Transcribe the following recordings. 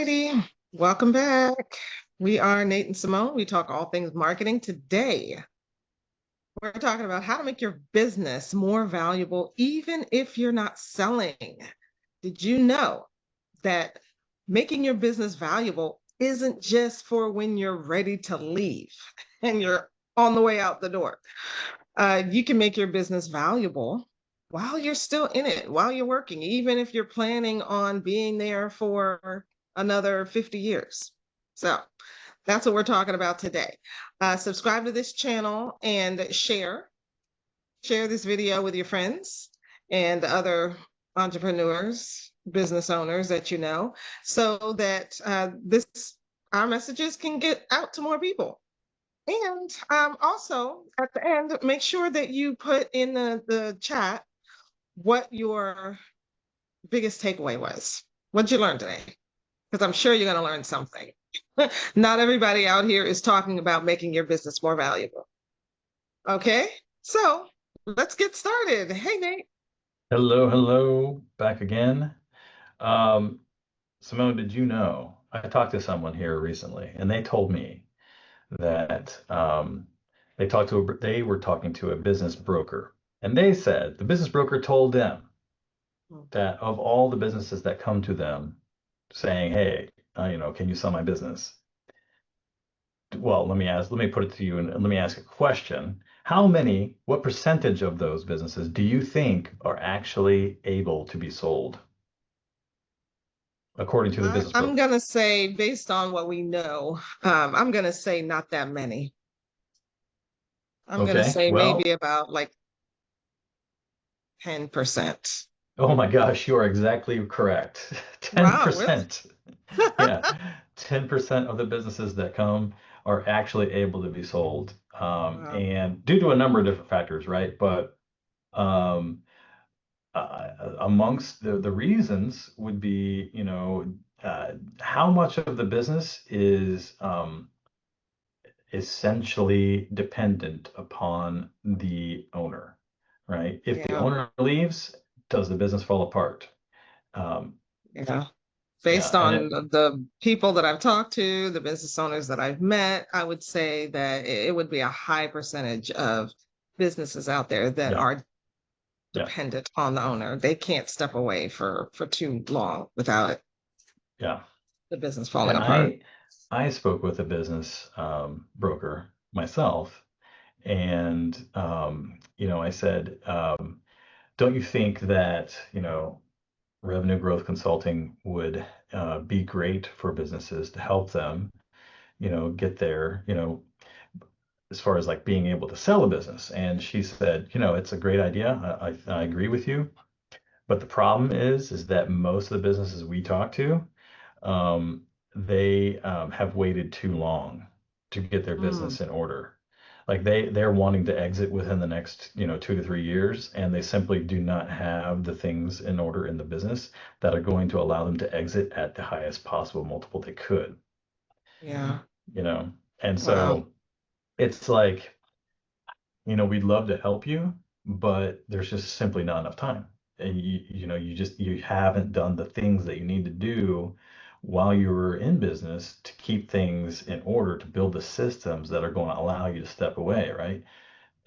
Righty, welcome back. We are Nate and Simone. We talk all things marketing. Today, we're talking about how to make your business more valuable, even if you're not selling. Did you know that making your business valuable isn't just for when you're ready to leave and you're on the way out the door? You can make your business valuable while you're still in it, while you're working, even if you're planning on being there for another 50 years. So that's what we're talking about today. Subscribe to this channel and share this video with your friends and other entrepreneurs, business owners that you know, so that our messages can get out to more people. And also at the end, make sure that you put in the chat what your biggest takeaway was. What'd you learn today? Because I'm sure you're going to learn something. Not everybody out here is talking about making your business more valuable. Okay, so let's get started. Hey, Nate. Hello, back again. Simone, did you know? I talked to someone here recently, and they told me that they were talking to a business broker, and they said the business broker told them that of all the businesses that come to them saying, "Hey, can you sell my business?" Well, let me put it to you, and let me ask a question. What percentage of those businesses do you think are actually able to be sold, according to the business I'm broker? going to say, based on what we know, I'm going to say not that many. I'm going to Okay, say well, maybe about like 10%. oh my gosh, you are exactly correct. Wow, really? 10%. Yeah, 10% of the businesses that come are actually able to be sold. Wow. And due to a number of different factors, right? But um, amongst the reasons would be, how much of the business is essentially dependent upon the owner, right? If the Yeah, owner leaves, does the business fall apart? Um, yeah. yeah, Based and on it, the people that I've talked to, the business owners that I've met, I would say that it would be a high percentage of businesses out there that yeah, are yeah, dependent on the owner. They can't step away for too long without yeah. the business falling And apart. I spoke with a business broker myself, and I said, don't you think that revenue growth consulting would be great for businesses to help them, get there, as far as like being able to sell a business? And she said, it's a great idea. I agree with you. But the problem is that most of the businesses we talk to, um, they have waited too long to get their Mm, business in order. Like they're wanting to exit within the next, 2 to 3 years, and they simply do not have the things in order in the business that are going to allow them to exit at the highest possible multiple they could, yeah. you know. And Wow. so it's like, we'd love to help you, but there's just simply not enough time. And you haven't done the things that you need to do while you're in business to keep things in order, to build the systems that are going to allow you to step away, right?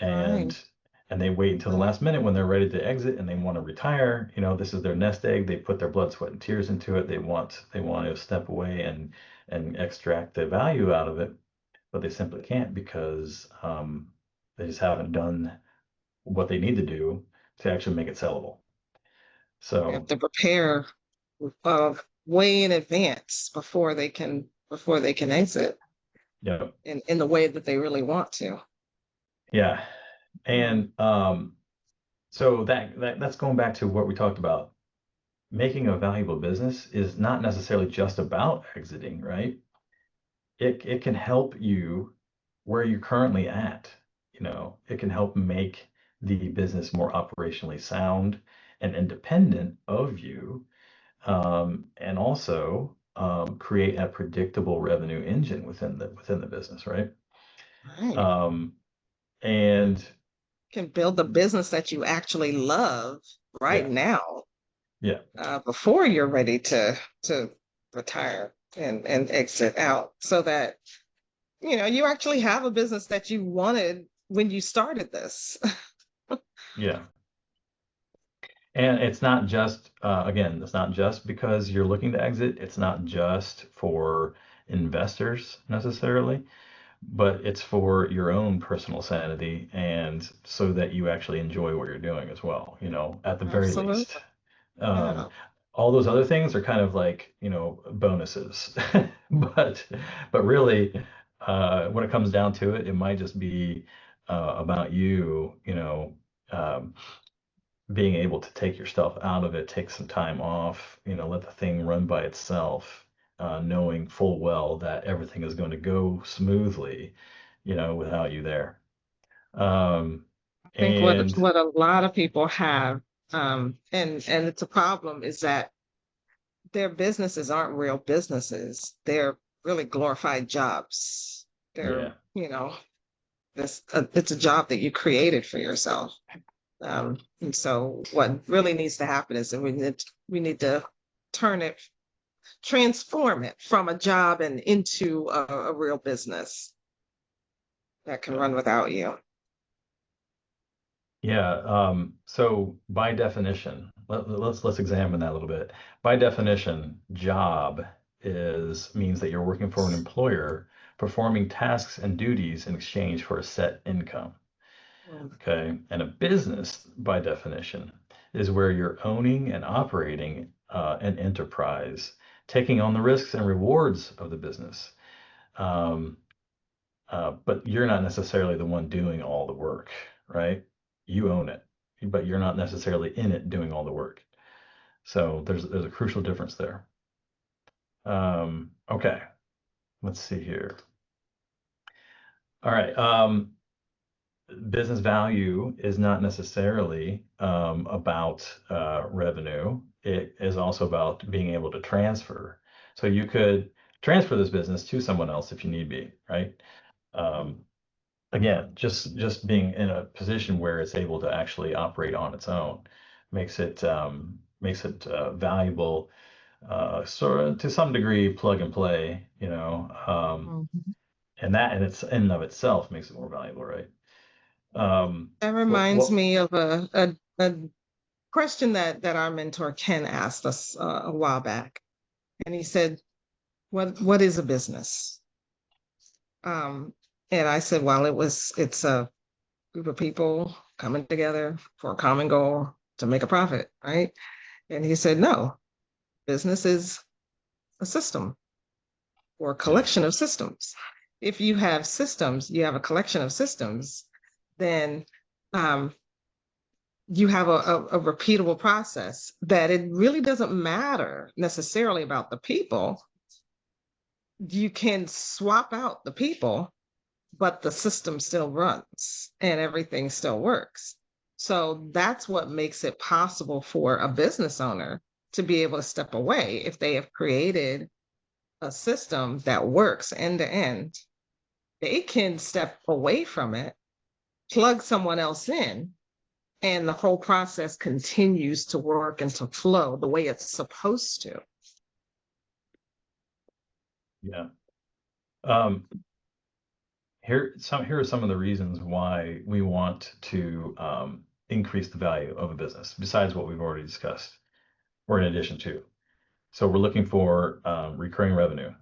Right. And they wait until the Right. last minute when they're ready to exit and they want to retire. This is their nest egg. They put their blood, sweat, and tears into it. They want to step away and extract the value out of it, but they simply can't because they just haven't done what they need to do to actually make it sellable. They have So, to prepare way in advance before they can exit yeah, in the way that they really want to. yeah. Mm, And so that's going back to what we talked about. Making a valuable business is not necessarily just about exiting, right? It can help you where you're currently at. It can help make the business more operationally sound and independent of you, and also create a predictable revenue engine within the business, right? right. Um, and Can build the business that you actually love right yeah, now, yeah, before you're ready to retire. and exit out so that, you actually have a business that you wanted when you started this. Yeah. And it's not just, again, it's not just because you're looking to exit. It's not just for investors necessarily, but it's for your own personal sanity and so that you actually enjoy what you're doing as well, at the very least. Absolutely. Um, Yeah. all those other things are kind of like, bonuses. But really, when it comes down to it, it might just be about you, um, being able to take your stuff out of it, take some time off, let the thing run by itself, knowing full well that everything is going to go smoothly, without you there. Um, I think what and what a lot of people have, and it's a problem, is that their businesses aren't real businesses. They're really glorified jobs. They're, yeah, it's a job that you created for yourself. And so what really needs to happen is that we need to turn it, transform it from a job and into a real business that can yeah, run without you. yeah. So by definition, let's examine that a little bit. By definition, job is means that you're working for an employer, performing tasks and duties in exchange for a set income. Mm. Okay. And a business, by definition, is where you're owning and operating an enterprise, taking on the risks and rewards of the business. Um, but you're not necessarily the one doing all the work, right? You own it, but you're not necessarily in it doing all the work. So there's a crucial difference there. Okay. Let's see here. All right. Business value is not necessarily about revenue. It is also about being able to transfer. So you could transfer this business to someone else if you need be, right? Um, Again, just being in a position where it's able to actually operate on its own makes it valuable, sort of to some degree, plug and play, Mhm. and that in and of itself makes it more valuable, right? Um, That what reminds what me of a question that our mentor Ken asked us a while back, and he said, "What is a business?" Um, and I said, "Well, it's a group of people coming together for a common goal to make a profit, right?" And he said, "No, business is a system or a Yeah, collection of systems. If you have systems, you have a collection of systems, then um, you have a repeatable process that it really doesn't matter necessarily about the people. You can swap out the people, but the system still runs and everything still works. So that's what makes it possible for a business owner to be able to step away if they have created a system that works end to end. They can step away from it, plug someone else in, and the whole process continues to work and to flow the way it's supposed to. yeah. Um, here are some of the reasons why we want to increase the value of a business, besides what we've already discussed, or in addition to. So we're looking for recurring revenue.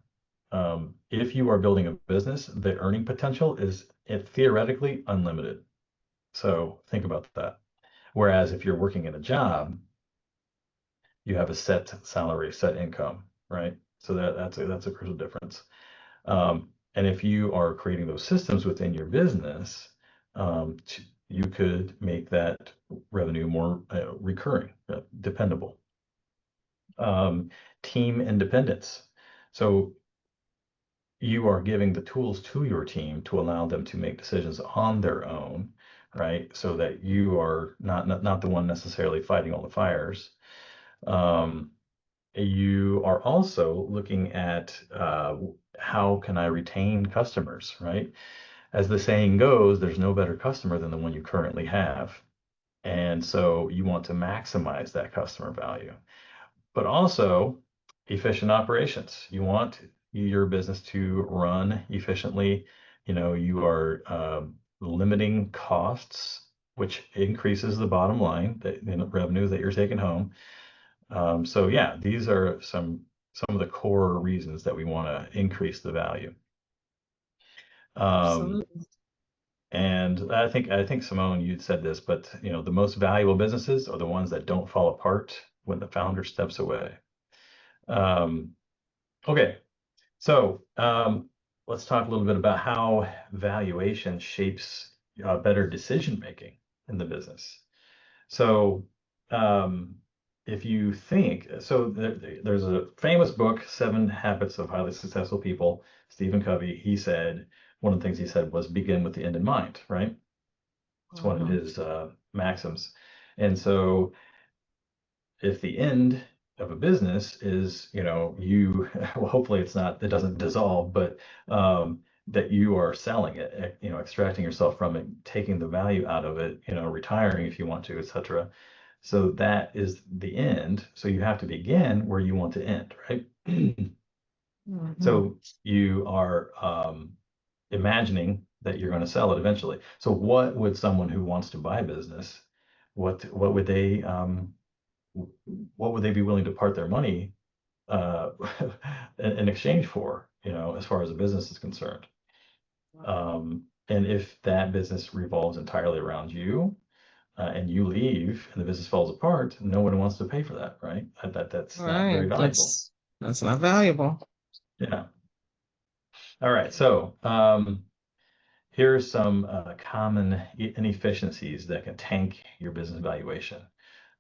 If you are building a business, the earning potential is theoretically unlimited. So think about that. Whereas if you're working in a job, you have a set salary, set income, right? So that's a crucial difference. And if you are creating those systems within your business, you could make that revenue more recurring, dependable. Um, Team independence. So you are giving the tools to your team to allow them to make decisions on their own, right? So that you are not the one necessarily fighting all the fires. Um, you are also looking at how can I retain customers, right? As the saying goes, there's no better customer than the one you currently have. And so you want to maximize that customer value. But also, efficient operations. You want your business to run efficiently. You are limiting costs, which increases the bottom line, the revenue that you're taking home. So yeah, these are some of the core reasons that we want to increase the value. Um, Absolutely. and I think Simone, you'd said this, but the most valuable businesses are the ones that don't fall apart when the founder steps away. Um, okay, so let's talk a little bit about how valuation shapes better decision making in the business. So, um, if you think, so there's a famous book, Seven Habits of Highly Successful People. Stephen Covey, he said, one of the things he said was begin with the end in mind, right? It's one of Mhm. his maxims. And so if the end of a business is, well, hopefully it doesn't dissolve, but that you are selling it, extracting yourself from it, taking the value out of it, retiring if you want to, etc. So that is the end. So you have to begin where you want to end, right? Mhm. So you are imagining that you're going to sell it eventually. So what would someone who wants to buy a business, what would they what would they be willing to part their money uh, in exchange for, as far as the business is concerned? And if that business revolves entirely around you, and you leave and the business falls apart, no one wants to pay for that, right? That's not very Right. valuable. That's not valuable. Yeah. All right. So here's some common inefficiencies that can tank your business valuation.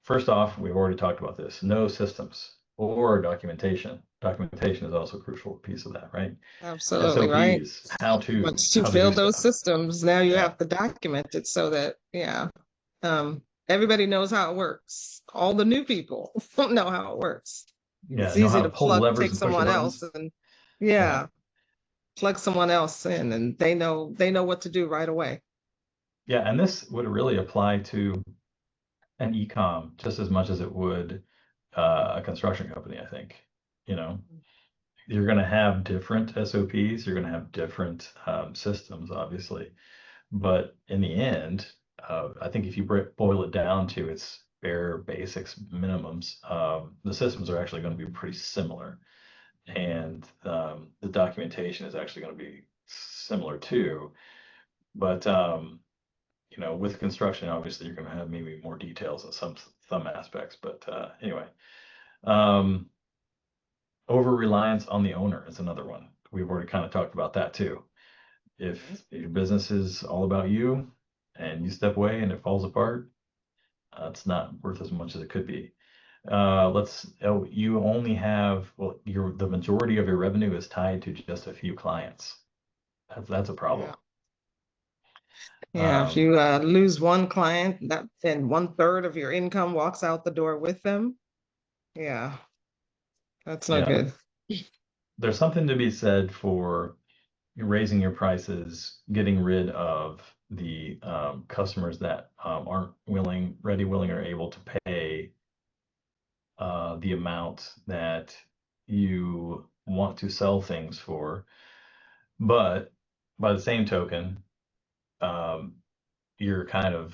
First off, we've already talked about this, no systems or documentation. Documentation is also a crucial piece of that, right? Absolutely right. SOPs, how to Once you how to do build those stuff. systems, now you Yeah. have to document it so that, yeah, everybody knows how it works. All the new people don't know how it works. Yeah. It's Know easy how to to pull the levers take and push the someone else buttons. and, Yeah. yeah, plug someone else in, and they know what to do right away. Yeah. And this would really apply to an e-com just as much as it would a construction company, I think. You know, you're going to have different SOPs, you're going to have different systems, obviously. But in the end, I think if you boil it down to its bare basics, minimums, the systems are actually going to be pretty similar. And the documentation is actually going to be similar too. But with construction, obviously, you're going to have maybe more details in some aspects. But anyway, um, over reliance on the owner is another one. We've already kind of talked about that too. If your business is all about you and you step away and it falls apart, it's not worth as much as it could be. You only have, well, the majority of your revenue is tied to just a few clients. That's a problem. Yeah. Yeah, if Um, you lose one client, that then 1/3 of your income walks out the door with them. Yeah, that's no yeah, good. there's something to be said for raising your prices, getting rid of the customers that aren't ready, willing, or able to pay the amount that you want to sell things for. But by the same token, um, you're kind of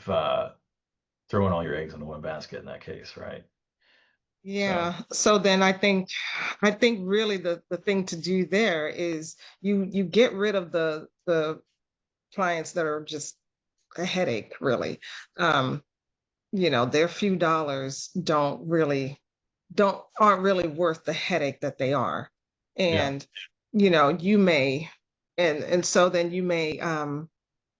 throwing all your eggs into one basket in that case, right? So, Yeah. So then I think really the thing to do there is you get rid of the clients that are just a headache, really. Um, their few dollars aren't really worth the headache that they are. yeah. And you may and so then you may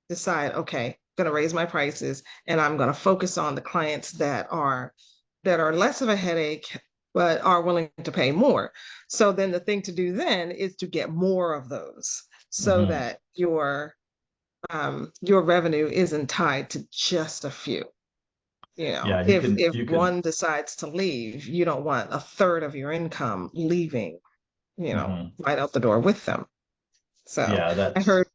decide, okay, I'm going to raise my prices and I'm going to focus on the clients that are less of a headache but are willing to pay more. So then the thing to do then is to get more of those so Hmm. that your revenue isn't tied to just a few. Yeah, If you can, one decides to leave, you don't want 1/3 of your income leaving, hmm. right out the door with them. So Yeah, I heard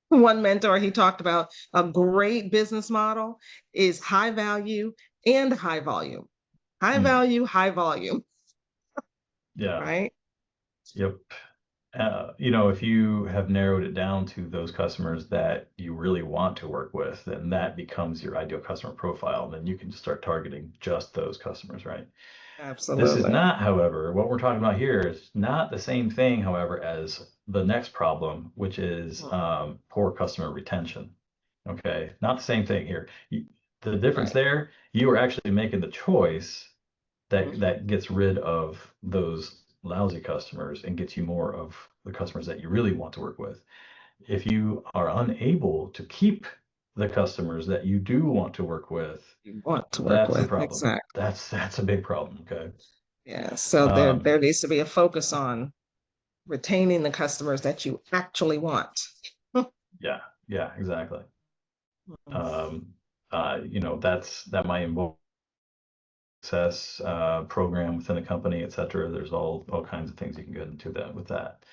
one mentor, he talked about a great business model is high value and high volume. High mm, value, high volume. Yeah. right? Yep. If you have narrowed it down to those customers that you really want to work with, then that becomes your ideal customer profile. Then you can just start targeting just those customers, right? This is Absolutely. not, however, what we're talking about here is not the same thing, however, as the next problem, which is Mm. poor customer retention. Okay, not the same thing here. The difference Right. there, you are actually making the choice Mhm. that gets rid of those lousy customers and gets you more of the customers that you really want to work with. If you are unable to keep the customers that you do want to work with, You want to work that's a with. problem. Exactly. That's a big problem. Okay. Yeah. So there Um, needs to be a focus on retaining the customers that you actually want. yeah, yeah, exactly. Mhm. Um, that might involve success program within a company, et cetera. There's all kinds of things you can get into that with that.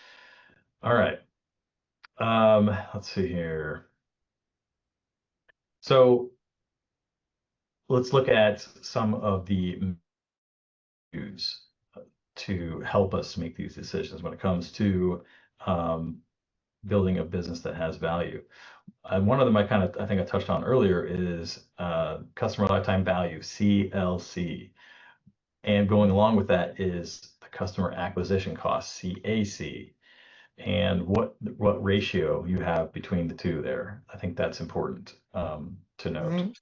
All right. Let's see here. So let's look at some of the views to help us make these decisions when it comes to um, building a business that has value. And one of them I think I touched on earlier is customer lifetime value, CLC. And going along with that is the customer acquisition cost, CAC, and what ratio you have between the two there. I think that's important to note. Right.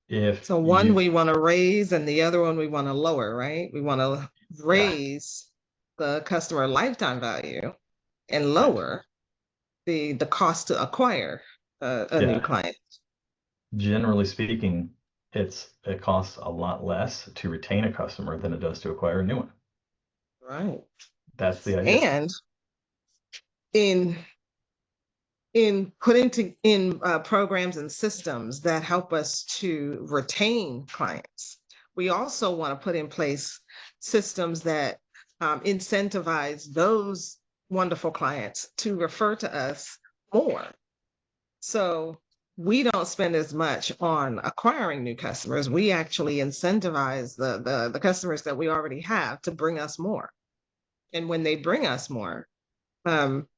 If So one you we want to raise and the other one we want to lower, right? We want to Yeah, raise the customer lifetime value and right. lower the cost to acquire a new Yeah. client. Generally speaking, it costs a lot less to retain a customer than it does to acquire a new one. Right. That's the idea. And in putting in programs and systems that help us to retain clients, we also want to put in place systems that incentivize those wonderful clients to refer to us more. So we don't spend as much on acquiring new customers. We actually incentivize the customers that we already have to bring us more. And when they bring us more, um,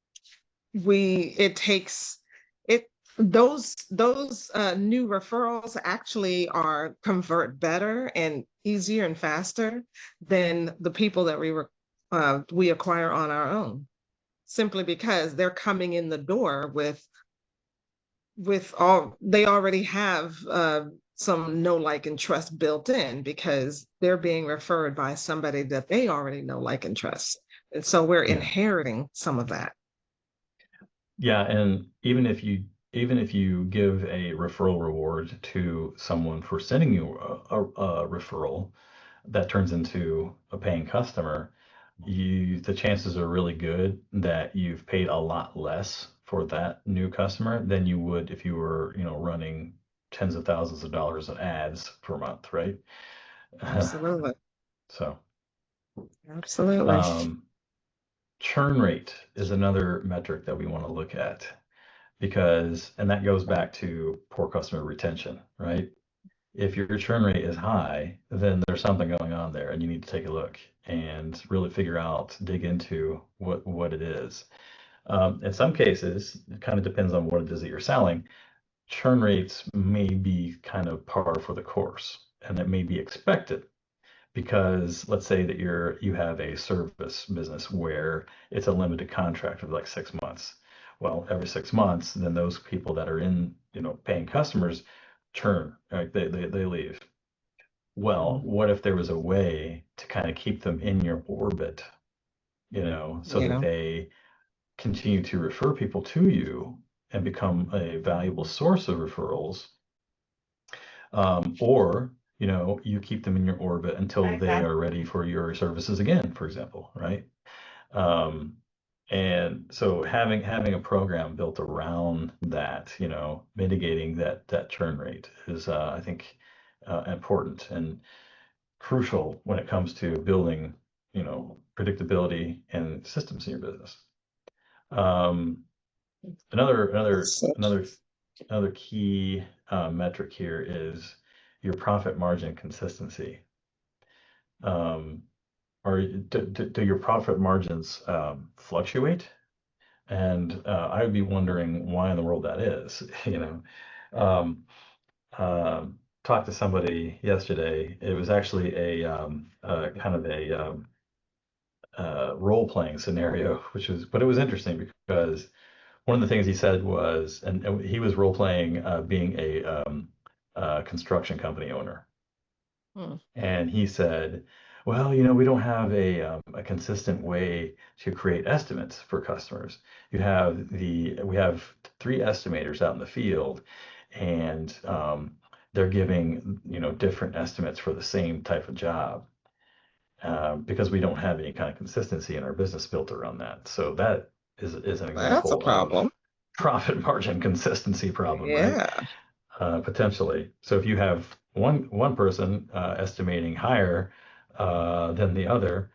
we it takes it those new referrals actually are convert better and easier and faster than the people that we acquire on our own, simply because they're coming in the door with all they already have some know, like, and trust built in because they're being referred by somebody that they already know, like, and trust. And so we're Yeah. inheriting some of that. Yeah, and even if you give a referral reward to someone for sending you a referral that turns into a paying customer, the chances are really good that you've paid a lot less for that new customer than you would if you were, running tens of thousands of dollars in ads per month, right? Absolutely. So, Absolutely. um, churn rate is another metric that we want to look at and that goes back to poor customer retention, right? If your churn rate is high, then there's something going on there and you need to take a look and really dig into what it is. In some cases, it kind of depends on what it is that you're selling. Churn rates may be kind of par for the course and that may be expected because let's say that you have a service business where it's a limited contract of like 6 months. Well, every 6 months, then those people that are in, paying customers churn, right? They leave. Well, Mhm. what if there was a way to kind of keep them in your orbit, so that Yeah. they continue to refer people to you and become a valuable source of referrals, or you keep them in your orbit until they are ready for your services again, for example, right? Um, and so having a program built around that, mitigating that churn rate is, I think, important and crucial when it comes to building, predictability and systems in your business. Um, another another That's it. another another key metric here is your profit margin consistency. Um, do your profit margins fluctuate? And I would be wondering why in the world that is. Um, Talked to somebody yesterday. It was actually a kind of a role playing scenario, but it was interesting because one of the things he said was, and he was role playing being a construction company owner. Hmm. And he said, well, we don't have a consistent way to create estimates for customers. We have three estimators out in the field, and they're giving, different estimates for the same type of job because we don't have any kind of consistency in our business built around that. So that is an That's a example of problem. profit margin consistency problem, right? Yeah. Potentially. So if you have one person estimating higher than the other,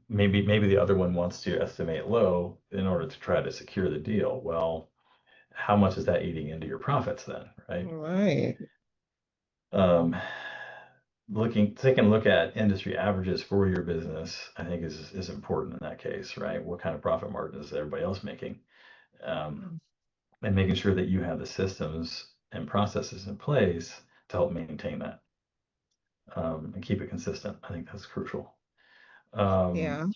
maybe the other one wants to estimate low in order to try to secure the deal. Well, how much is that eating into your profits then, right? Right. Um, Taking a look at industry averages for your business, I think is important in that case, right? What kind of profit margins is everybody else making? Um, and making sure that you have the systems and processes in place to help maintain that and keep it consistent. I think that's crucial. Um, Yeah.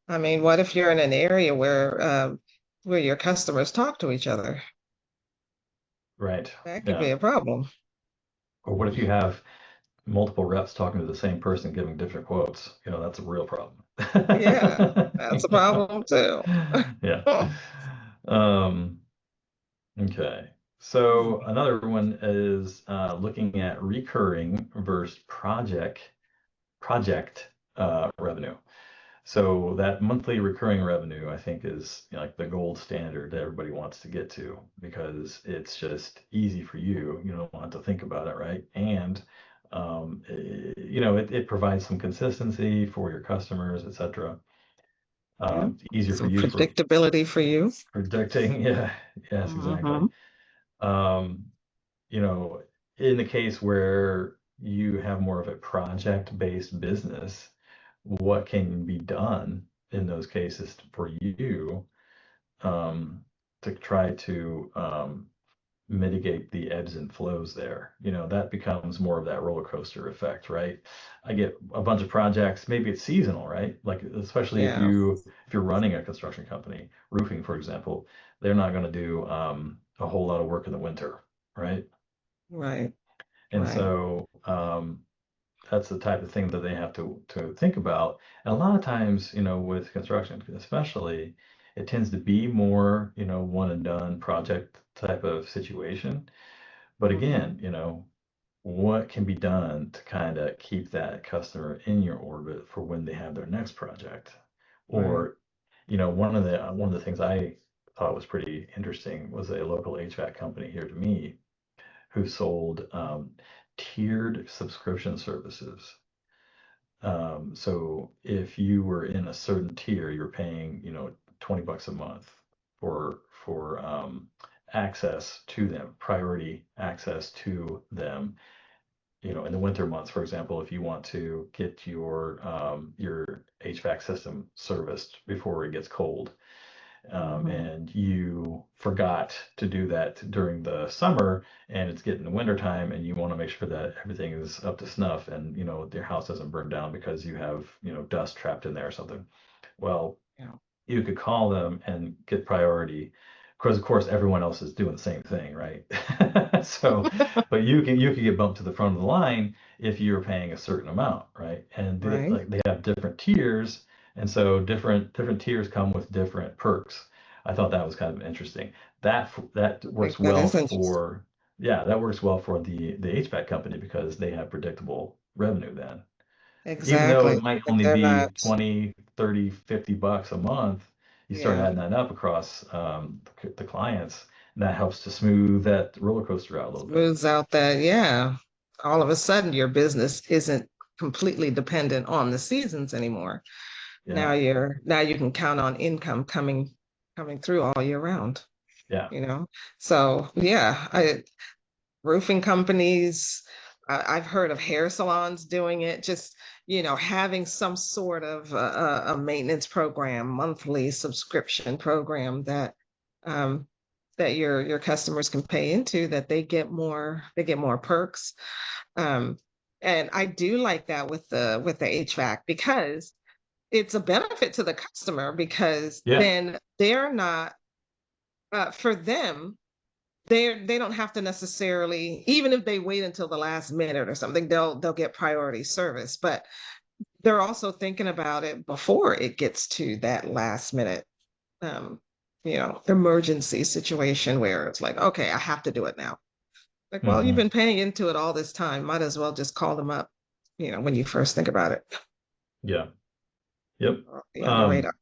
I mean, what if you're in an area where your customers talk to each other? right. That could Yeah. be a problem. Or what if you have multiple reps talking to the same person giving different quotes? That's a real problem. Yeah, that's a problem too. Yeah. Huh. Um, okay. So another one is looking at recurring versus project revenue. So that monthly recurring revenue, I think, is like the gold standard that everybody wants to get to because it's just easy for you. You don't want to think about it, right? And it provides some consistency for your customers, etc. Yeah. It's easier for Some you for predictability for you. predicting. Yeah, yes, exactly. Hmm. Um, you know, in the case where you have more of a project-based business, what can be done in those cases for you um, to try to mitigate the ebbs and flows there? That becomes more of that roller coaster effect, right? I get a bunch of projects, maybe it's seasonal, right? Like especially if Yeah. you're running a construction company, roofing, for example, they're not going to do a whole lot of work in the winter, right? Right. And Right. so that's the type of thing that they have to think about. And a lot of times, with construction, especially, it tends to be more, one and done project type of situation. But Hmm. again, what can be done to kind of keep that customer in your orbit for when they have their next project? Right. Or, one of the things I thought was pretty interesting was a local HVAC company here to me who sold tiered subscription services. So if you were in a certain tier, you're paying, $20 a month for access to them, priority access to them. In the winter months, for example, if you want to get your HVAC system serviced before it gets cold, Hmm. and you forgot to do that during the summer and it's getting the winter time and you want to make sure that everything is up to snuff and your house doesn't burn down because you have dust trapped in there or something. Well, Yeah. you could call them and get priority because of course everyone else is doing the same thing, right? So but you can get bumped to the front of the line if you're paying a certain amount, right? And Right. like they have different tiers, and so different tiers come with different perks. I thought that was kind of interesting. That I think works that well is interesting. for Yeah, that works well for the HVAC company because they have predictable revenue then, even though Exactly. it might That only they're be not, 20, 30, $50 a month, you start yeah, adding that up across the clients, and that helps to smooth that roller coaster out a little bit. smooths out that, yeah. All of a sudden your business isn't completely dependent on the seasons anymore. Yeah, Now you can count on income coming through all year round, yeah, you know? So yeah, roofing companies, I've heard of hair salons doing it, just, having some sort of a maintenance program, monthly subscription program um, that your customers can pay into, that they get more perks. Um, and I do like that with the HVAC, because it's a benefit to the customer, because Yeah. then they're not for them, they don't have to necessarily, even if they wait until the last minute or something, they'll get priority service. But they're also thinking about it before it gets to that last minute, um, emergency situation where it's like, okay, I have to do it now. Like, well, you've Hmm. been paying into it all this time. Might as well just call them up, when you first think about it. Yeah. Yep. Be on the Um, radar.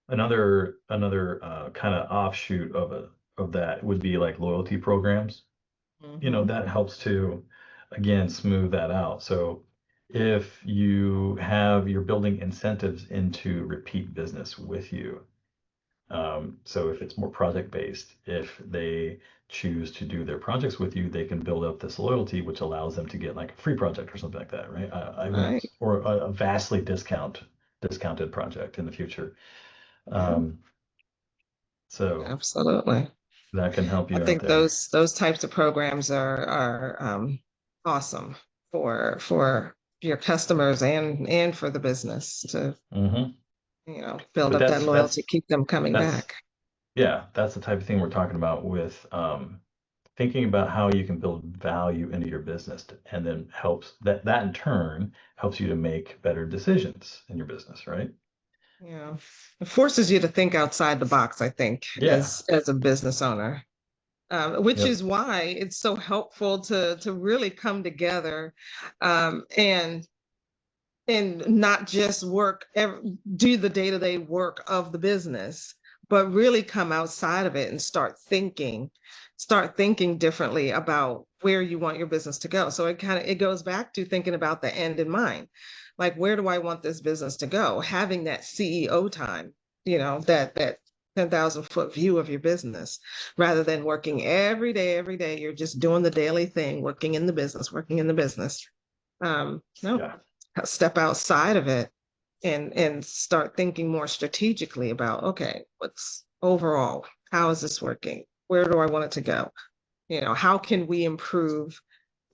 another kind of offshoot of that would be like loyalty programs. Hmm. That helps to, again, smooth that out. So if you're building incentives into repeat business with you, so if it's more project based, if they choose to do their projects with you, they can build up this loyalty, which allows them to get like a free project or something like that, right? I Right. won't, or a vastly discounted project in the future. Yeah, Um, so absolutely. that can help I you out think there. those types of programs are awesome for your customers and for the business to, Hmm. build But up that that's loyalty, that's keep them coming that's back. yeah, that's the type of thing we're talking about with thinking about how you can build value into your business, and then helps that in turn helps you to make better decisions in your business, right? Yeah. It forces you to think outside the box, I think, Yeah. as a business owner. Which Yep. is why it's so helpful to really come together, and not just do the day-to-day work of the business, but really come outside of it and start thinking differently about where you want your business to go. So it goes back to thinking about the end in mind. Like, where do I want this business to go? Having that CEO time, that 10,000-foot view of your business, rather than working every day, you're just doing the daily thing, working in the business. No, Yeah. step outside of it and start thinking more strategically about, okay, what's overall, how is this working, where do I want it to go, how can we improve,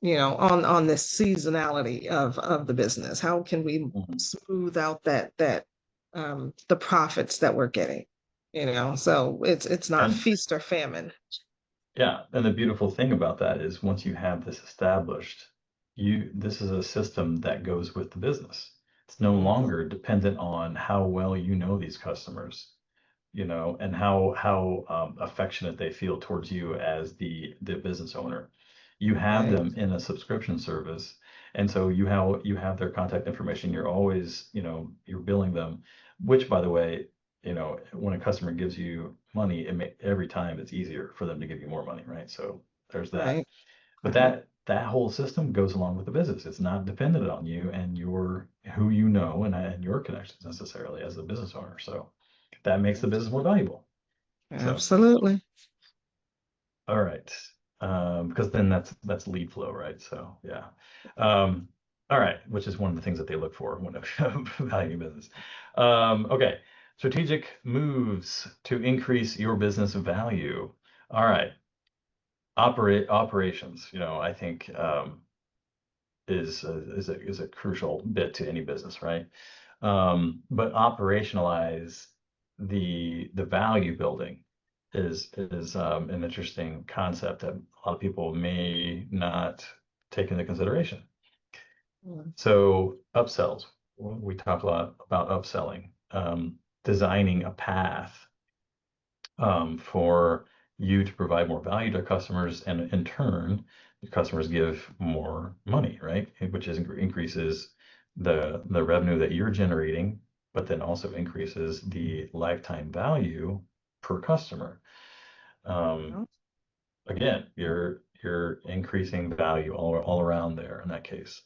on this seasonality of the business, how can we Mhm. smooth out that the profits that we're getting, so it's not And feast or famine. yeah, and the beautiful thing about that is once you have this established, this is a system that goes with the business. It's no Mhm. longer dependent on how well you know these customers, and how affectionate they feel towards you as the business owner. You have Right. them in a subscription service, and so you have their contact information. You're always, you're billing them, which, by the way, when a customer gives you money, every time it's easier for them to give you more money, right? So there's that. Right. But Right. that whole system goes along with the business. It's not dependent on you and your who you know and your connections necessarily as the business owner. So that makes the business more valuable. So, Absolutely. all right. Because then that's lead flow, right? So yeah. Um, all right, which is one of the things that they look for when valuing business. Okay. Strategic moves to increase your business value. All right. Operations, I think is a crucial bit to any business, right? But operationalize the value building is an interesting concept that a lot of people may not take into consideration. Mm. So upsells, we talk a lot about upselling, designing a path for you to provide more value to customers, and in turn, the customers give more money, right? Which increases the revenue that you're generating, but then also increases the lifetime value per customer. Um, Well, again, you're increasing value all around there in that case.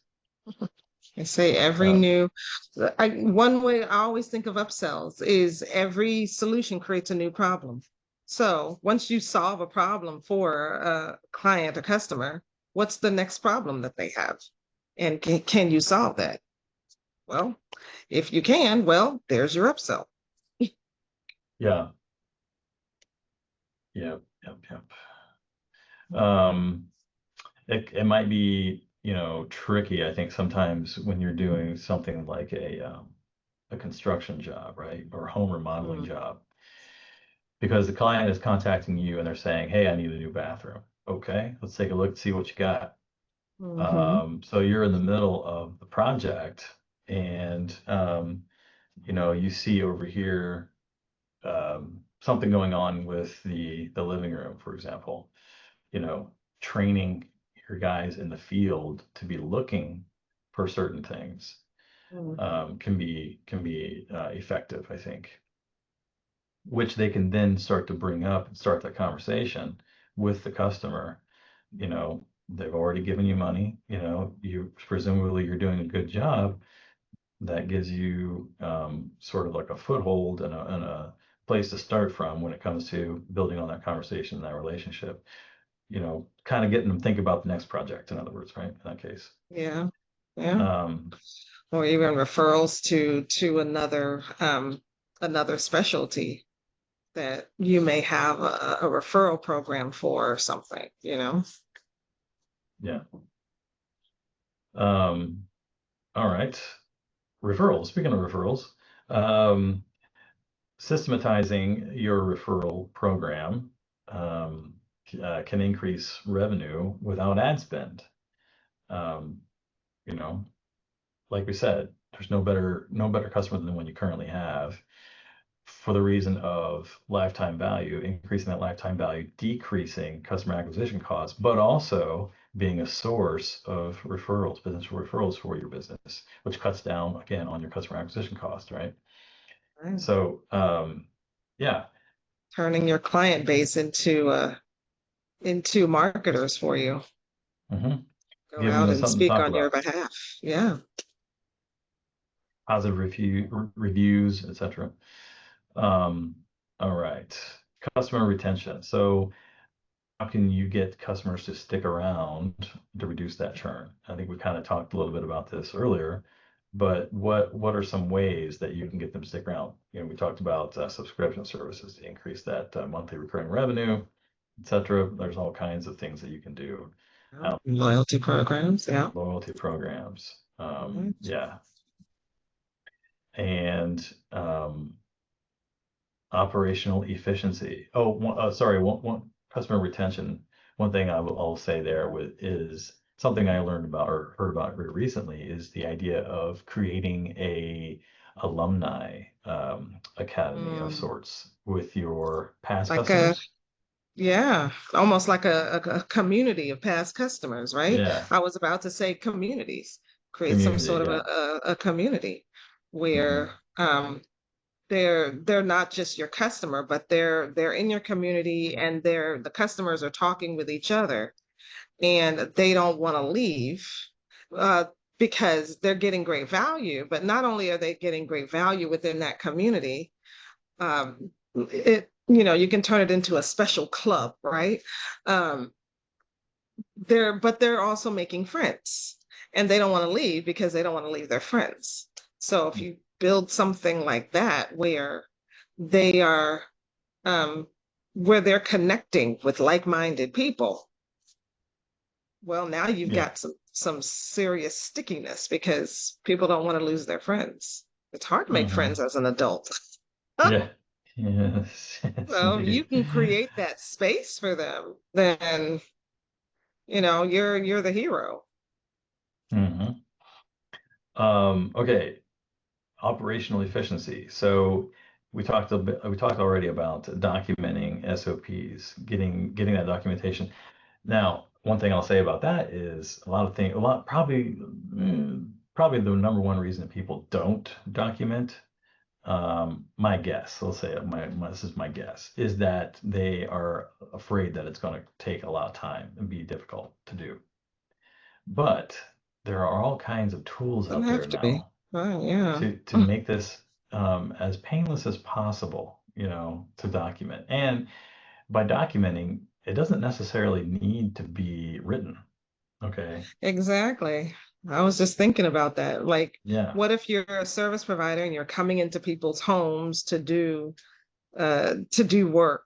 I say every Um, new, one way I always think of upsells is every solution creates a new problem. So once you solve a problem for a client, a customer, What's the next problem that they have? And can you solve that? Well, if you can, well, there's your upsell. Yeah. Yep. Yep. Yep. It might be, tricky, I think, sometimes when you're doing something like a construction job, right? Or a home remodeling job, because the client is contacting you and they're saying, "Hey, I need a new bathroom." Okay, let's take a look and see what you got. Mm-hmm. So you're in the middle of the project, and you see over here something going on with the living room, for example. You know, training your guys in the field to be looking for certain things can be effective, I think, which they can then start to bring up and start that conversation with the customer. They've already given you money. You presumably you're doing a good job. That gives you sort of like a foothold and a place to start from when it comes to building on that conversation and that relationship. Kind of getting them to think about the next project, in other words, right? In that case. Yeah. Yeah. Um, Or even referrals to another specialty that you may have a referral program for or something, you know? yeah. Um, all right. Referrals. Speaking of referrals, um, systematizing your referral program um, can increase revenue without ad spend. Um, you know, like we said, there's no better customer than the one you currently have, for the reason of lifetime value, increasing that lifetime value, decreasing customer acquisition costs, but also being a source of referrals, potential referrals for your business, which cuts down again on your customer acquisition cost, right? Right. So, yeah. Turning your client base into marketers for you. hmm Go Giving out them and something to speak talk on your about, behalf. Yeah. positive reviews, etc. Um, all right, customer retention. So how can you get customers to stick around to reduce that churn? I think we kind of talked a little bit about this earlier, but what are some ways that you can get them to stick around? We talked about subscription services to increase that monthly recurring revenue, etc. There's all kinds of things that you can do. Loyalty programs. Yeah. Loyalty programs, Mhm. yeah, and operational efficiency. Oh, sorry, one customer retention. One thing I'll say there is something I learned about or heard about very recently is the idea of creating a alumni academy of Mm, sorts with your past like a customers. Yeah, almost like a community of past customers, right? Yeah, I was about to say communities. Create some community. sort of Yeah. a community where hmm they're not just your customer, but they're in your community and the customers are talking with each other and they don't want to leave uh, because they're getting great value. But not only are they getting great value within that community, you can turn it into a special club, right? um they're also making friends and they don't want to leave because they don't want to leave their friends. So if you build something like that they are um where they're connecting with like-minded people, well, now you've Yeah. got some serious stickiness because people don't want to lose their friends. It's hard to make friends hmm as an adult. Yeah. Yes. Yes, So if you indeed. can create that space for them, then you're the hero. hmm Okay. Operational efficiency. So we talked already about documenting SOPs, getting that documentation. Now, one thing I'll say about that is probably the number one reason that people don't document, my guess, let's say this is my guess, is that they are afraid that it's going to take a lot of time and be difficult to do. But there are all kinds of tools Doesn't out there have to be. now Oh, yeah. to make this as painless as possible, to document. And by documenting, it doesn't necessarily need to be written. Okay. Exactly. I was just thinking about that. Like, Yeah. what if you're a service provider and you're coming into people's homes to do work,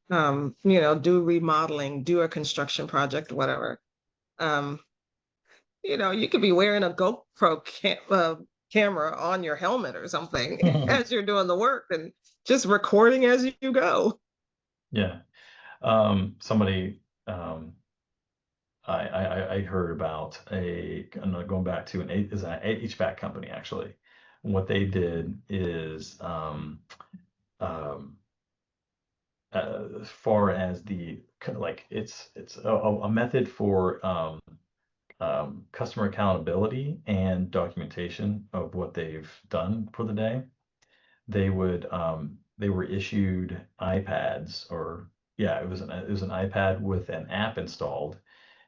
do remodeling, do a construction project, whatever. Um, you could be wearing a camera on your helmet or something as you're doing the work and just recording as you go. Yeah. Somebody, um, I heard about going back to is an HVAC company actually. What they did is, um, as far as like it's a method for customer accountability and documentation of what they've done for the day. They were issued iPads, or yeah, it was an iPad with an app installed,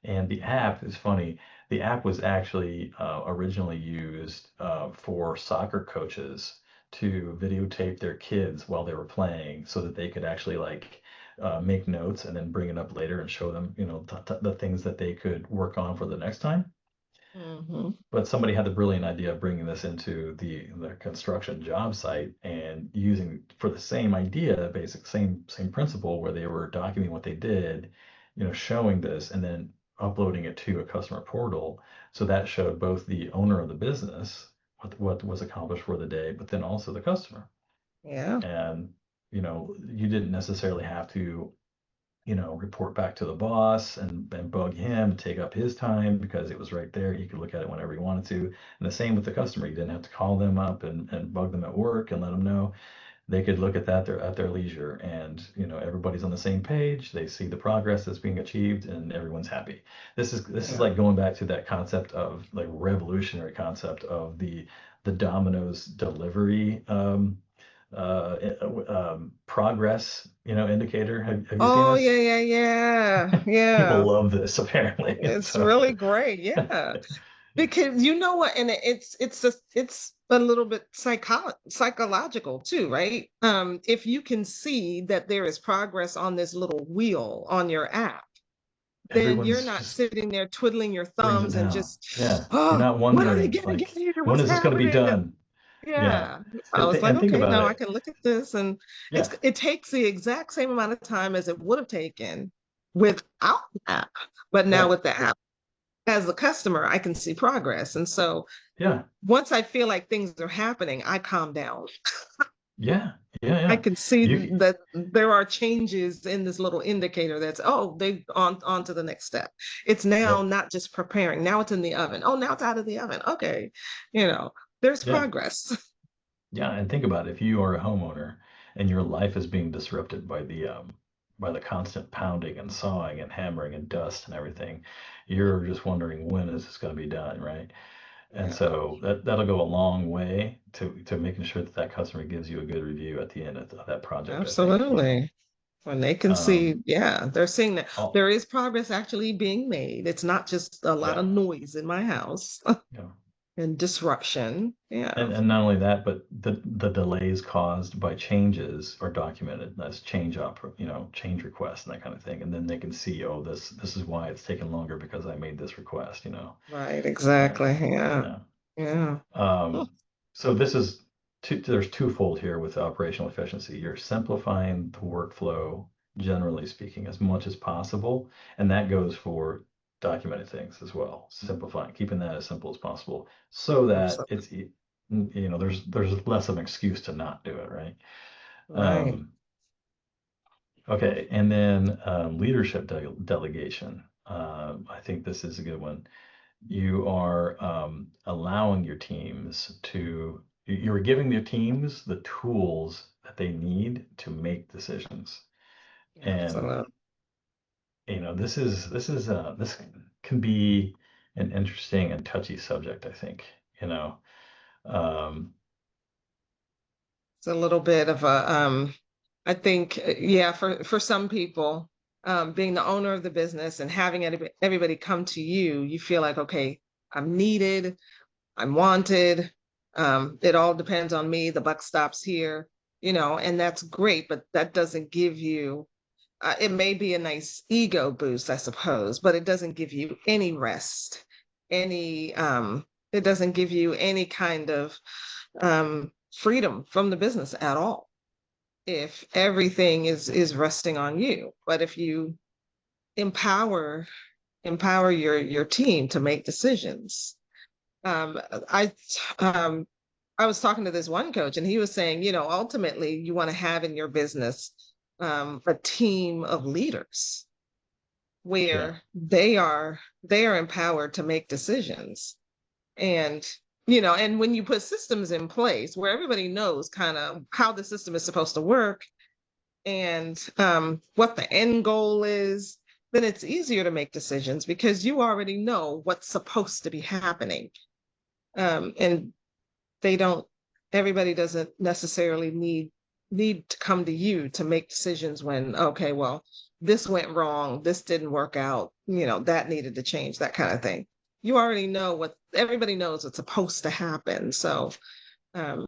and the app is funny. The app was actually originally used for soccer coaches to videotape their kids while they were playing, so that they could actually like make notes and then bring it up later and show them, the things that they could work on for the next time. Hmm. But somebody had the brilliant idea of bringing this into the construction job site and using for the same idea, basic same principle, where they were documenting what they did, showing this and then uploading it to a customer portal. So that showed both the owner of the business what was accomplished for the day, but then also the customer. Yeah. And you didn't necessarily have to report back to the boss and bug him, take up his time because it was right there. He could look at it whenever he wanted to. And the same with the customer. You didn't have to call them up and bug them at work and let them know. They could look at that at their leisure, and everybody's on the same page. They see the progress that's being achieved and everyone's happy. This is Yeah. like going back to that concept of like revolutionary concept of the Domino's delivery progress, indicator. Have you seen Oh, this? yeah, yeah, yeah. People Yeah. love this apparently. It's So really great. Yeah. Because you know what, and it's a little bit psychological too, right? If you can see that there is progress on this little wheel on your app, then you're everyone's not just sitting there twiddling your brings it thumbs and down. just, Yeah. You're oh, not when are they wondering gonna get like, here? when What's is this going to be happening? done? Yeah. Yeah. I was like, And think okay, about now I it. can look at this, and Yeah. it takes the exact same amount of time as it would have taken without the app. But now Right. with the app, as a customer, I can see progress. And so Yeah. once I feel like things are happening, I calm down. Yeah. Yeah. I Yeah. can see You, that there are changes in this little indicator that's, oh, they on to the next step. It's now yep. not just preparing. Now it's in the oven. Oh, now it's out of the oven. Okay. You know, there's Yeah. progress. Yeah. And think about it. If you are a homeowner and your life is being disrupted by the constant pounding and sawing and hammering and dust and everything, you're just wondering, when is this going to be done, right? And Yeah, so that'll go a long way to making sure that that customer gives you a good review at the end of that project, I think, absolutely. When they can see, Um, yeah, they're seeing that oh, there is progress actually being made. It's not just a lot yeah, of noise in my house yeah. and disruption. Yeah, And not only that, but the delays caused by changes are documented as change requests and that kind of thing. And then they can see, oh, this is why it's taken longer because I made this request. right, Uh, exactly. Yeah, yeah. yeah. Um, so there's twofold here with operational efficiency. You're simplifying the workflow, generally speaking, as much as possible, and that goes for documented things as well. Simplifying, keeping that as simple as possible, so that Absolutely. there's less of an excuse to not do it, right? Right. Um, okay, and then leadership delegation. I think this is a good one. You are allowing your teams you're giving your teams the tools that they need to make decisions. And Absolutely. this can be an interesting and touchy subject, I think. you know um It's a little bit of a I think yeah, for some people, being the owner of the business and having everybody come to you, you feel like, okay, I'm needed, I'm wanted. It all depends on me. The buck stops here, and that's great, but that doesn't give you It may be a nice ego boost, I suppose, but it doesn't give you any rest, any it doesn't give you any kind of freedom from the business at all if everything is resting on you. But if you empower your team to make decisions. Um, I um, I was talking to this one coach, and he was saying, ultimately, you want to have in your business a team of leaders Yeah. where they are empowered to make decisions, and and when you put systems in place where everybody knows kind of how the system is supposed to work and what the end goal is, then it's easier to make decisions because you already know what's supposed to be happening. And they don't, everybody doesn't necessarily need to come to you to make decisions when, okay, well, this went wrong, this didn't work out, that needed to change, that kind of thing. You already know what everybody knows what's supposed to happen. So um,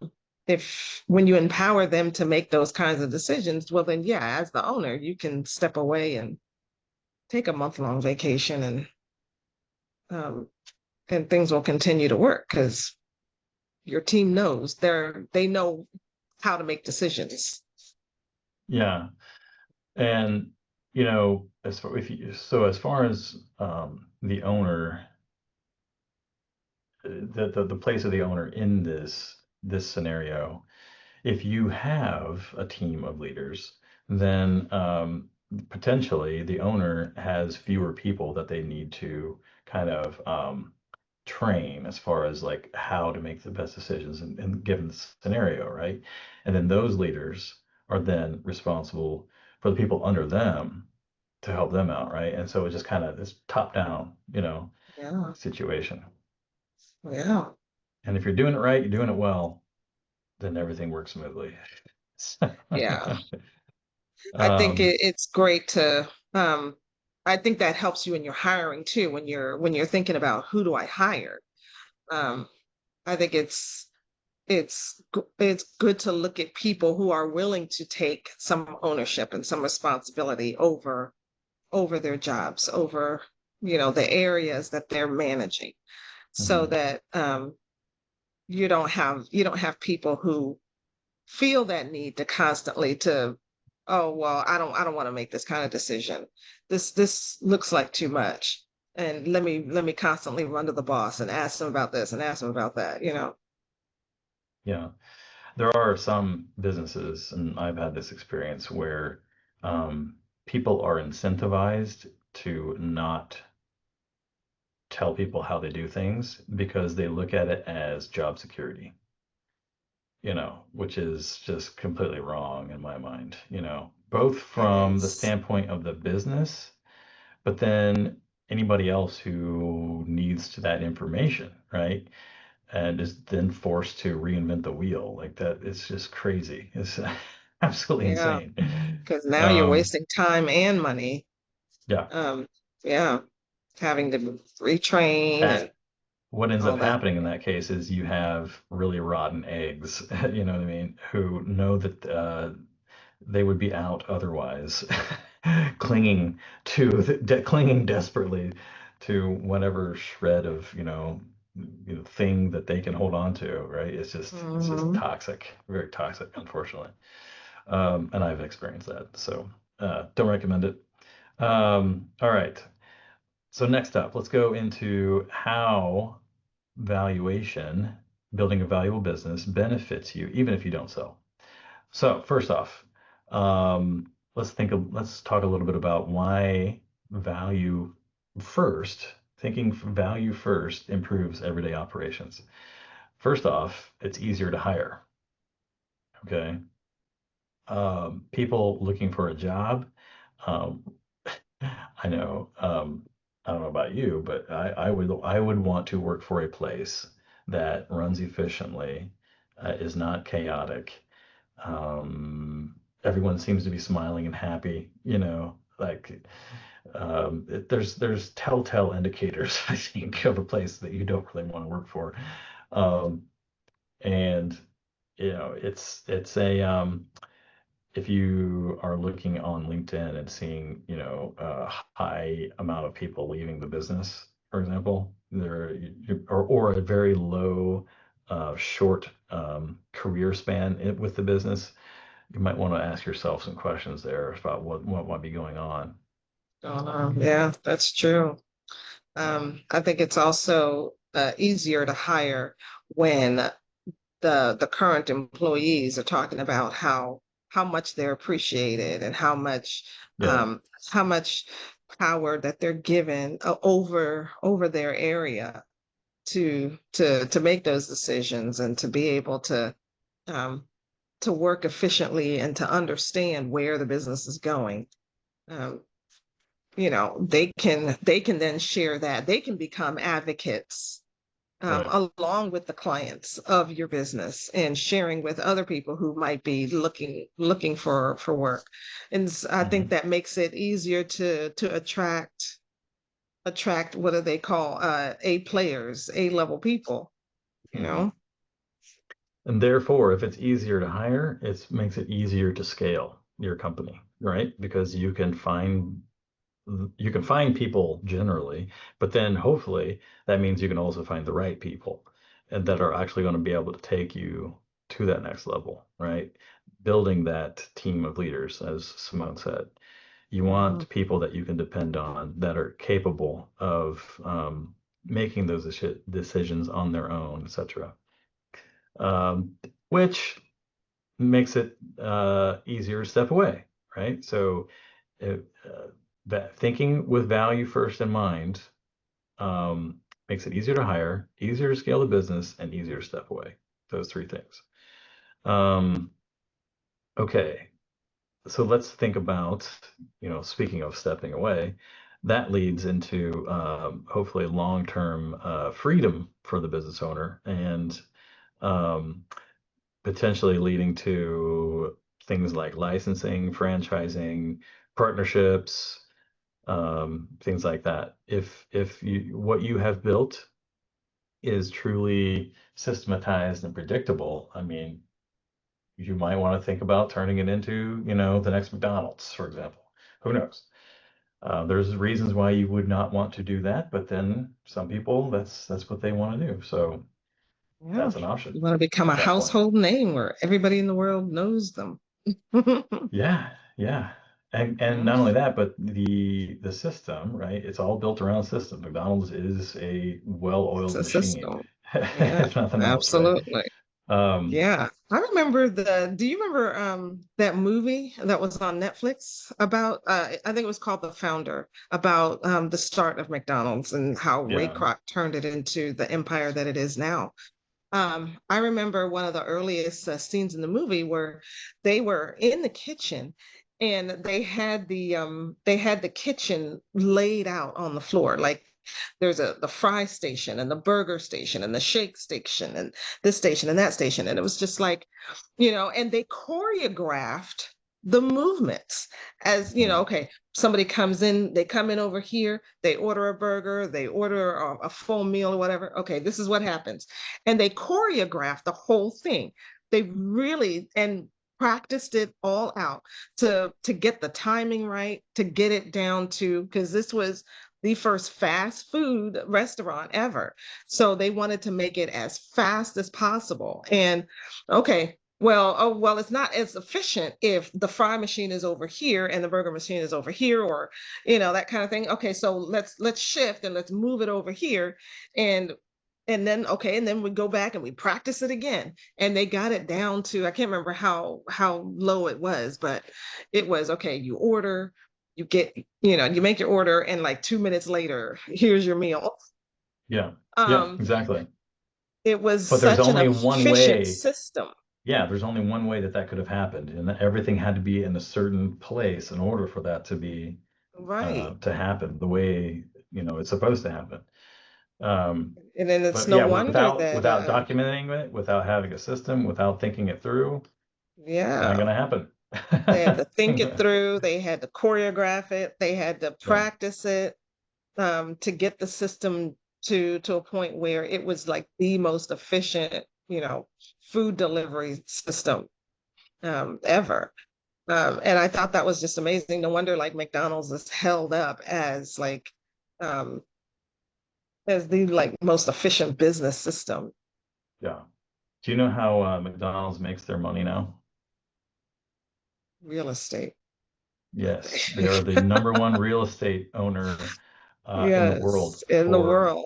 if when you empower them to make those kinds of decisions, well, then yeah, as the owner, you can step away and take a month-long vacation, um, and things will continue to work because your team knows they know how to make decisions. Yeah. And as far if you so as far as the owner, the place of the owner in this scenario, if you have a team of leaders, then potentially the owner has fewer people that they need to kind of train as far as like how to make the best decisions in given scenario, right? And then those leaders are then responsible for the people under them to help them out, right? And so it's just kind of this top down, Yeah, situation. yeah, And if you're doing it right, you're doing it well, then everything works smoothly. yeah. I think um, it's great to. I think that helps you in your hiring too when you're thinking about who do I hire. Um, I think it's good to look at people who are willing to take some ownership and some responsibility over their jobs, over the areas that they're managing, so mhm. that you don't have people who feel that need to constantly to, oh well, I don't want to make this kind of decision. This looks like too much, and let me constantly run to the boss and ask them about this and ask them about that. Yeah. There are some businesses, and I've had this experience where people are incentivized to not tell people how they do things because they look at it as job security, which is just completely wrong in my mind, both It from the is. standpoint of the business, but then anybody else who needs to that information, right? And is then forced to reinvent the wheel. Like that, it's just crazy. It's absolutely Yeah, insane. because now you're Um, wasting time and money. yeah. um yeah, having to retrain And and what ends all up that. happening in that case is you have really rotten eggs, you know what I mean, who know that they would be out otherwise, clinging desperately to whatever shred of, thing that they can hold on to, right? It's just Hmm. toxic, very toxic, unfortunately. And I've experienced that, so don't recommend it. All right. So next up, let's go into how valuation, building a valuable business, benefits you, even if you don't sell. So first off, let's talk a little bit about why value first, thinking value first improves everyday operations. First off, it's easier to hire. Okay. People looking for a job. Um, I know. I don't know about you, but I would want to work for a place that runs efficiently, is not chaotic. Everyone seems to be smiling and happy. Like there's telltale indicators, I think, of a place that you don't really want to work for. Um, and it's if you are looking on LinkedIn and seeing, you know, a high amount of people leaving the business, for example, or a very low, short career span with the business, you might want to ask yourself some questions there about what might be going on. Yeah, that's true. Yeah. I think it's also easier to hire when the current employees are talking about how much they're appreciated and Yeah. um, how much power that they're given over their area to make those decisions and to be able um, to work efficiently and to understand where the business is going. Um, they can then share that. They can become advocates Right. along with the clients of your business and sharing with other people who might be looking for work. And I think Hmm. that makes it easier to attract what do they call A players, A level people, you Hmm. know? And therefore, if it's easier to hire, it makes it easier to scale your company, right? Because you can find people generally, but then hopefully that means you can also find the right people and that are actually going to be able to take you to that next level, right? Building that team of leaders, as Simone said. You Mhm. want people that you can depend on that are capable of making those decisions on their own, etc. Um, which makes it easier to step away, right? So uh, that thinking with value first in mind um, makes it easier to hire, easier to scale the business, and easier to step away. Those three things. Um, okay, so let's think about, you know, speaking of stepping away, that leads into hopefully long-term freedom for the business owner and um, potentially leading to things like licensing, franchising, partnerships, things like that. If you what you have built is truly systematized and predictable, I mean, you might want to think about turning it into, you know, the next McDonald's, for example. Who knows? There's reasons why you would not want to do that, but then some people, that's what they want to do. So Yeah. that's an option You want to become a at that point. household name where everybody in the world knows them. Yeah, yeah. And Yeah, not only that, but the system, right? It's all built around system. McDonald's is a it's well-oiled a machine, system. Yeah, if nothing else, right? absolutely. Um, Yeah. I remember do you remember that movie that was on Netflix about I think it was called The Founder, about the start of McDonald's and how Ray yeah. Kroc turned it into the empire that it is now. I remember one of the earliest scenes in the movie where they were in the kitchen and they had the kitchen laid out on the floor. Like there's the fry station and the burger station and the shake station and this station and that station. And it was just like, and they choreographed the movements as, Mm, okay, somebody comes in, they come in over here, they order a burger, they order a full meal or whatever. Okay, this is what happens. And they choreographed the whole thing. They really and practiced it all out to get the timing right, to get it down to, because this was the first fast food restaurant ever. So they wanted to make it as fast as possible. And okay, well, it's not as efficient if the fry machine is over here and the burger machine is over here, or that kind of thing. Okay, so let's shift and let's move it over here, and then okay, and then we go back and we practice it again, and they got it down to, I can't remember how low it was, but it was okay. You order, you get, you make your order, and like 2 minutes later, here's your meal. yeah, yeah, Um, exactly. it was But there's such an only one efficient way. system, Yeah, there's only one way that that could have happened, and everything had to be in a certain place in order for that to be right? to happen the way, you know, it's supposed to happen. Um, And then it's but no yeah, wonder that, without documenting it, without having a system, without thinking it through, it's not yeah, going to happen. they had to think it through, they had to choreograph it, they had to Yeah, practice it, to get the system to a point where it was like the most efficient, food delivery system ever. And I thought that was just amazing. No wonder like McDonald's is held up um, as the like most efficient business system. Yeah. Do you know how McDonald's makes their money now? Real estate. Yes, they are the number one real estate owner in the world Yes, in the for world.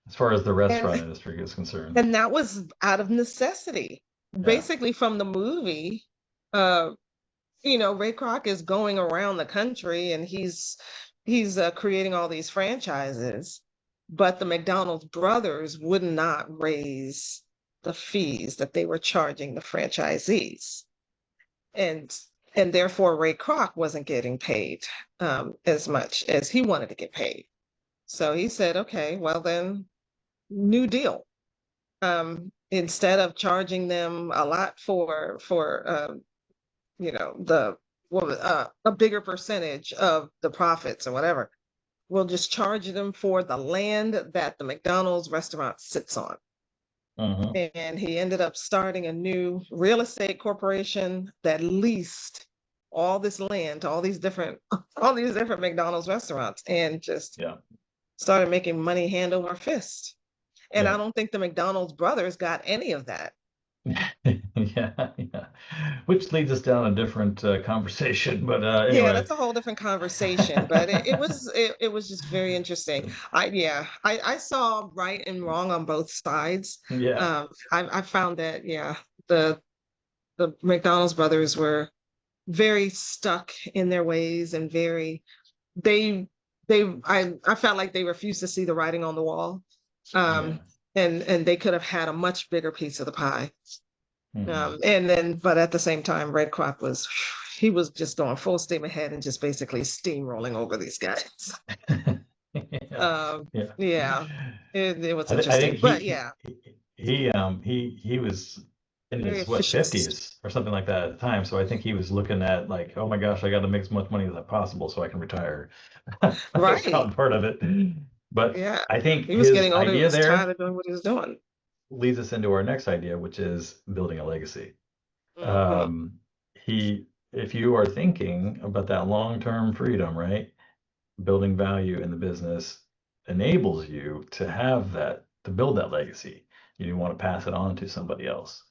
as far as the And restaurant industry is concerned. and that was out of necessity. Yeah. Basically from the movie, uh, Ray Kroc is going around the country and he's creating all these franchises, but the McDonald's brothers would not raise the fees that they were charging the franchisees, and and therefore Ray Kroc wasn't getting paid as much as he wanted to get paid. So he said, "Okay, well then, new deal. Instead of charging them a lot for the a bigger percentage of the profits or whatever. We'll just charge them for the land that the McDonald's restaurant sits on." Hmm. And he ended up starting a new real estate corporation that leased all this land to all these different all these different McDonald's restaurants and just Yeah. started making money hand over fist. And I Yeah. don't think the McDonald's brothers got any of that. Yeah. Yeah. Which leads us down a different conversation. But Yeah, anyway. that's a whole different conversation, but it was just very interesting. I saw right and wrong on both sides. Yeah. I found that the the McDonald's brothers were very stuck in their ways and very they I felt like they refused to see the writing on the wall. Yeah. Um, and they could have had a much bigger piece of the pie. Hmm. And then, but at the same time, Red Kroc he was just going full steam ahead and just basically steamrolling over these guys. Yeah. Um, Yeah. yeah, it was I think interesting, but yeah, he was in very his what efficient. 50s or something like that at the time. So I think he was looking at like, oh my gosh, I got to make as much money as possible so I can retire. That was Right. probably part of it. But Yeah. I think He was his getting older. He idea was tired there of doing what he was doing. leads us into our next idea, which is building a legacy. Hmm. Um, if you are thinking about that long-term freedom, right? Building value in the business enables you to have that, to build that legacy. You want to pass it on to somebody else,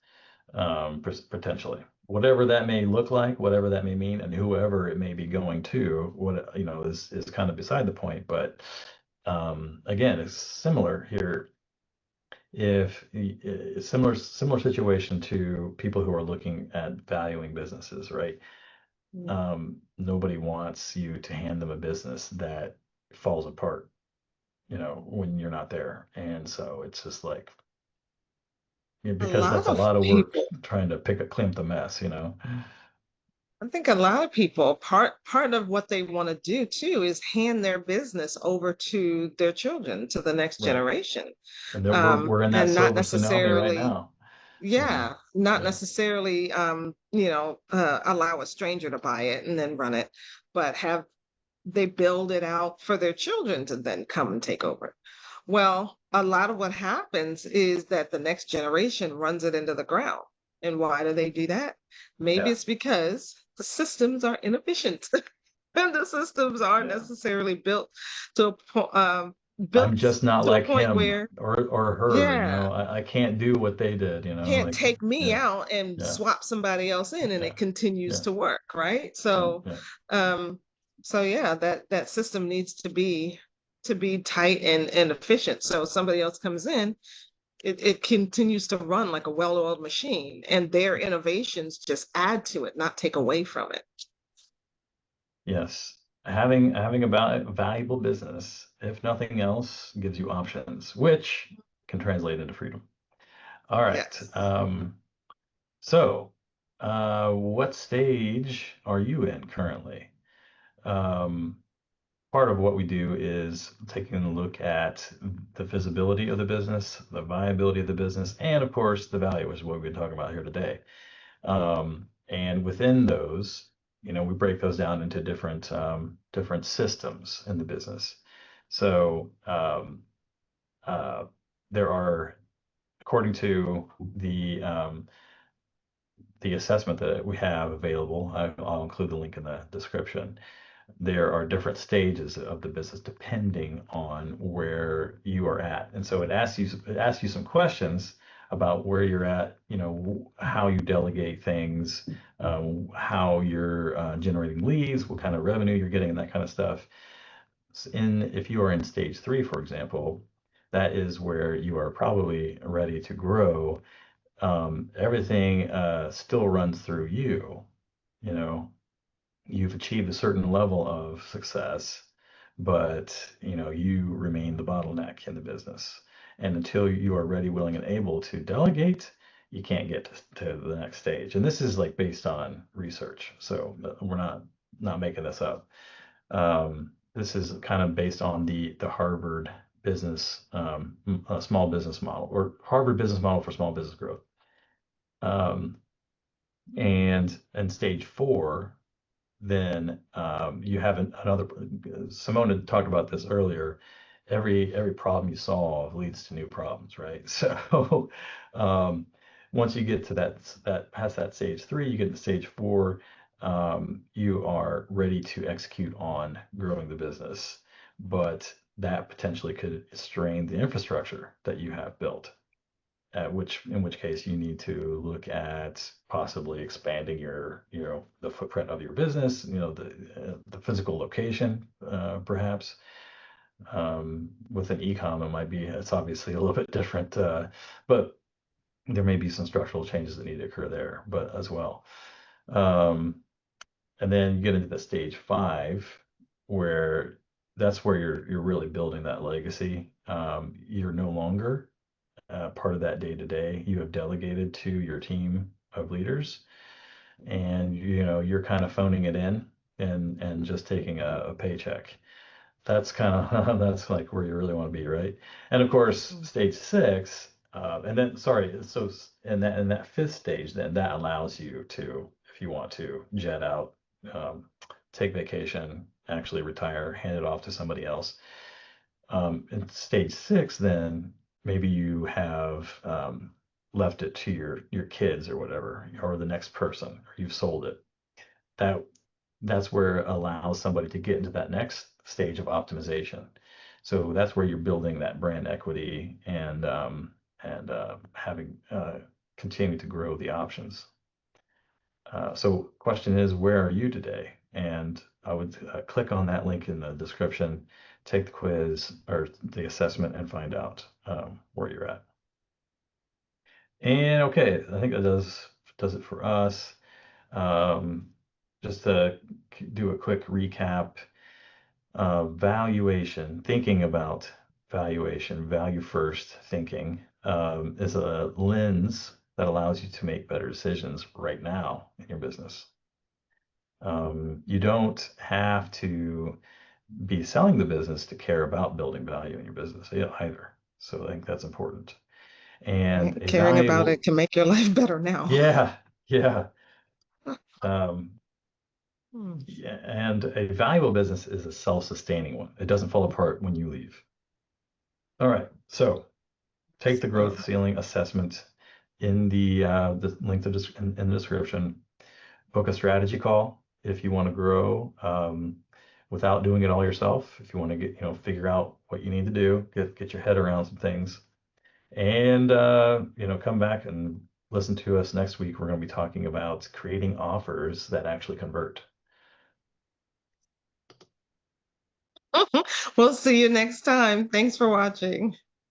potentially. Whatever that may look like, whatever that may mean, and whoever it may be going to, what is kind of beside the point. But again, it's similar here. If similar situation to people who are looking at valuing businesses, right? Nobody wants you to hand them a business that falls apart, when you're not there. And so it's just like, yeah, A because lot that's a of lot of work people, trying to clean up the mess. I think a lot of people, part of what they want to do too is hand their business over to their children, to the next Right. generation, And then we're in that and not silver tsunami right necessarily now. yeah, not Yeah. necessarily allow a stranger to buy it and then run it, but have they build it out for their children to then come and take over. Well, a lot of what happens is that the next generation runs it into the ground. And why do they do that? Maybe Yeah. it's because the systems are inefficient and the systems aren't Yeah. necessarily to a I'm built just not to a like point him where or her, yeah, I can't do what they did, can't like, take me yeah, out and yeah, swap somebody else in and yeah, it continues yeah, to work, right? yeah, So yeah. um yeah, that system needs to be tight and efficient. So somebody else comes in, it continues to run like a well-oiled machine and their innovations just add to it, not take away from it. Yes. Having a valuable business, if nothing else, gives you options, which can translate into freedom. All right. Yes. So, what stage are you in currently? Um, Part of what we do is taking a look at the visibility of the business, the viability of the business, and of course, the value, which is what we've been talking about here today. And within those, we break those down into different systems in the business. So uh, there are, according to the assessment that we have available, I'll include the link in the description. There are different stages of the business depending on where you are at. And so it asks you some questions about where you're at, how you delegate things, how you're generating leads, what kind of revenue you're getting, and that kind of stuff. If you are in stage 3, for example, that is where you are probably ready to grow. Everything still runs through you. You know, you've achieved a certain level of success, but you remain the bottleneck in the business. And until you are ready, willing, and able to delegate, you can't get to the next stage. And this is like based on research, so we're not making this up. This is kind of based on the Harvard business small business model, or Harvard business model for small business growth. And in stage 4, then you have another. Simone had talked about this earlier. Every problem you solve leads to new problems, right? So once you get to that past that stage 3, you get to stage 4. You are ready to execute on growing the business, but that potentially could strain the infrastructure that you have built. In which case you need to look at possibly expanding the footprint of your business, the physical location, perhaps. With an e-com, it's obviously a little bit different, but there may be some structural changes that need to occur there, but as well. And then you get into the stage 5, where that's where you're really building that legacy. You're no longer part of that day to day. You have delegated to your team of leaders, and you're kind of phoning it in and just taking a paycheck. That's kind of that's like where you really want to be, right? And of course, stage 6, and then sorry, so in that 5th stage, then that allows you to, if you want to, jet out, take vacation, actually retire, hand it off to somebody else. In stage 6, then maybe you have left it to your kids or whatever, or the next person, or you've sold it. That's where it allows somebody to get into that next stage of optimization. So that's where you're building that brand equity and having continue to grow the options. So question is, where are you today? And I would click on that link in the description, take the quiz or the assessment, and find out where you're at. And okay, I think that does it for us. Just to do a quick recap, valuation, thinking about valuation, value first thinking, is a lens that allows you to make better decisions right now in your business. You don't have to be selling the business to care about building value in your business either. So I think that's important. And a Caring about it valuable, can make your life better now. yeah, yeah. Um, Hmm. yeah, and a valuable business is a self-sustaining one. It doesn't fall apart when you leave. All right, so take the growth ceiling assessment in the link in the description. Book a strategy call if you want to grow without doing it all yourself. If you want to figure out what you need to do, get your head around some things, and come back and listen to us next week. We're going to be talking about creating offers that actually convert. We'll see you next time. Thanks for watching.